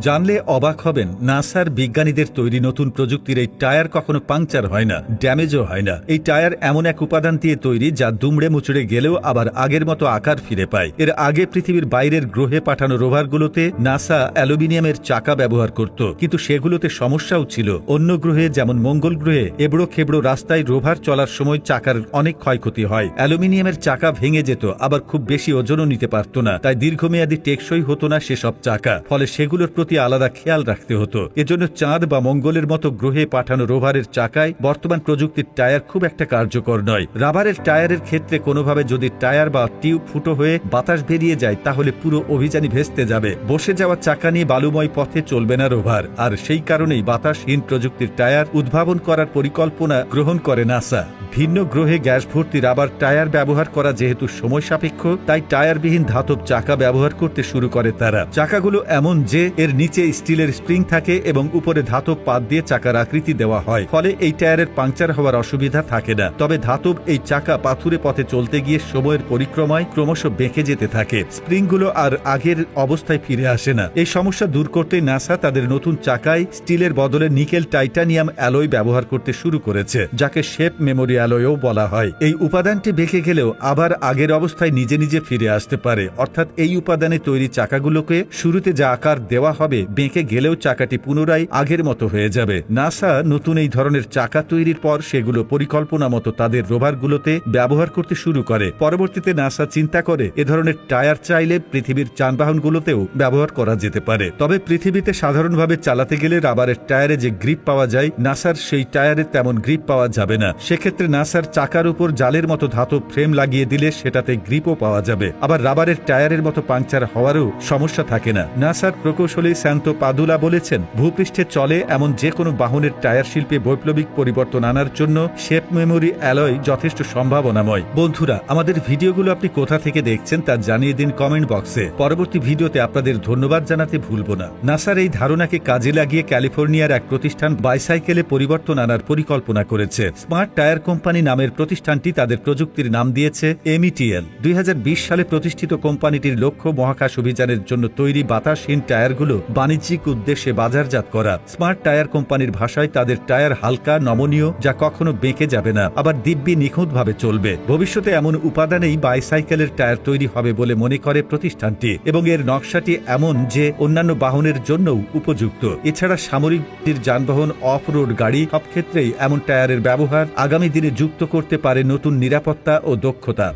জানলে অবাক হবেন, নাসার বিজ্ঞানীদের তৈরি নতুন প্রযুক্তির এই টায়ার কখনো পাংচার হয় না, ড্যামেজও হয় না। এই টায়ার এমন এক উপাদান দিয়ে তৈরি যা দুমড়ে মুচড়ে গেলেও আবার আগের মতো আকার ফিরে পায়। এর আগে পৃথিবীর বাইরের গ্রহে পাঠানো রোভারগুলোতে নাসা অ্যালুমিনিয়ামের চাকা ব্যবহার করত, কিন্তু সেগুলোতে সমস্যাও ছিল। অন্য গ্রহে যেমন মঙ্গল গ্রহে এবড়ো খেবড়ো রাস্তায় রোভার চলার সময় চাকার অনেক ক্ষয়ক্ষতি হয়। অ্যালুমিনিয়ামের চাকা ভেঙে যেত, আবার খুব বেশি ওজনও নিতে পারত না, তাই দীর্ঘমেয়াদী টেকসই হতো না সেসব চাকা। ফলে সেগুলোর প্রতি আলাদা খেয়াল রাখতে হতো। এজন্য চাঁদ বা মঙ্গলের মতো গ্রহে পাঠানো রোভারের চাকায় বর্তমান প্রযুক্তির টায়ার খুব একটা কার্যকর নয়। রাবারের টায়ারের ক্ষেত্রে কোনোভাবে যদি টায়ার বা টিউব ফুটো হয়ে বাতাস বেরিয়ে যায় তাহলে পুরো অভিযানই ভেস্তে যাবে। বসে যাওয়া চাকা নিয়ে বালুময় পথে চলবে না রোভার, আর সেই কারণেই বাতাসহীন প্রযুক্তির টায়ার উদ্ভাবন করার পরিকল্পনা গ্রহণ করে নাসা। ভিন্ন গ্রহে গ্যাস ভর্তি রাবার টায়ার ব্যবহার করা যেহেতু সময় সাপেক্ষ, তাই টায়ারবিহীন ধাতব চাকা ব্যবহার করতে শুরু করে তারা। চাকাগুলো এমন যে এর নিচে স্টিলের স্প্রিং থাকে এবং উপরে ধাতব পাত দিয়ে চাকার আকৃতি দেওয়া হয়, ফলে এই টায়ারের পাংচার হওয়ার অসুবিধা থাকে না। তবে ধাতব এই চাকা পাথুরে পথে চলতে গিয়ে সময়ের পরিক্রমায় ক্রমশ বেঁকে যেতে থাকে। স্প্রিংগুলো আর আগের অবস্থায় ফিরে আসে না। এই সমস্যা দূর করতে নাসা তাদের নতুন চাকায় স্টিলের বদলে নিকেল টাইটানিয়াম অ্যালয় ব্যবহার করতে শুরু করেছে, যাকে শেপ মেমোরি অ্যালয়ও বলা হয়। এই উপাদানটি বেঁকে গেলেও আবার আগের অবস্থায় নিজে নিজে ফিরে আসতে পারে, অর্থাৎ এই উপাদানে তৈরি চাকাগুলোকে শুরুতে যা আকার দেওয়া হবে বেঁকে গেলেও চাকাটি পুনরায় আগের মতো হয়ে যাবে। নাসা নতুন এই ধরনের চাকা তৈরির পর সেগুলো পরিকল্পনা মতো তাদের রোভারগুলোতে ব্যবহার করতে শুরু করে। পরবর্তীতে নাসা চিন্তা করে এ ধরনের টায়ার চাইলে পৃথিবীর যানবাহনগুলোতেও ব্যবহার করা যেতে পারে। তবে পৃথিবীতে সাধারণভাবে চালাতে গেলে রাবারের টায়ারে যে গ্রিপ পাওয়া যায়, নাসার সেই টায়ারে তেমন গ্রিপ পাওয়া যাবে না। সেক্ষেত্রে নাসার চাকার উপর জালের মতো ধাতব ফ্রেম লাগিয়ে দিলে সেটাতে গ্রিপও পাওয়া যাবে। আবার রাবারের টায়ারের মতো পাংচার হওয়ারও সমস্যা থাকে না। নাসার প্রকৌশলী স্যান্তো পাদুলা বলেছেন, ভূপৃষ্ঠে চলে এমন যে কোনো বাহনের টায়ার শিল্পে বৈপ্লবিক পরিবর্তন আনার জন্য শেপ মেমোরি অ্যালয় যথেষ্ট সম্ভাবনাময়। বন্ধুরা, আমাদের ভিডিওগুলো আপনি কোথা থেকে দেখছেন তা জানিয়ে দিন কমেন্ট বক্সে। পরবর্তী ভিডিওতে আপনাদের ধন্যবাদ জানাতে ভুলব না। নাসার এই ধারণাকে কাজে লাগিয়ে ক্যালিফোর্নিয়ার এক প্রতিষ্ঠান বাইসাইকেলে পরিবর্তন আনার পরিকল্পনা করেছে। স্মার্ট টায়ার কোম্পানি নামের প্রতিষ্ঠানটি তাদের প্রযুক্তির নাম দিয়েছে METL। 2020 সালে প্রতিষ্ঠিত কোম্পানিটির লক্ষ্য মহাকাশ অভিযানের জন্য তৈরি বাতাসহীন টায়ারগুলো বাণিজ্যিক উদ্দেশ্যে বাজারজাত করা। স্মার্ট টায়ার কোম্পানির ভাষায় তাদের টায়ার হালকা, নমনীয়, যা কখনো বেঁকে যাবে না, আবার দিব্যি নিখুঁতভাবে চলবে। ভবিষ্যতে এমন উপাদানেই বাইসাইকেলের টায়ার তৈরি হবে বলে মনে করে প্রতিষ্ঠানটি, এবং এর নকশাটি এমন যে অন্যান্য বাহনের জন্যও উপযুক্ত। এছাড়া সামরিক যানবাহন, অফ রোড গাড়ি সব ক্ষেত্রেই এমন টায়ারের ব্যবহার আগামী দিনে যুক্ত করতে পারে নতুন নিরাপত্তা ও দক্ষতা।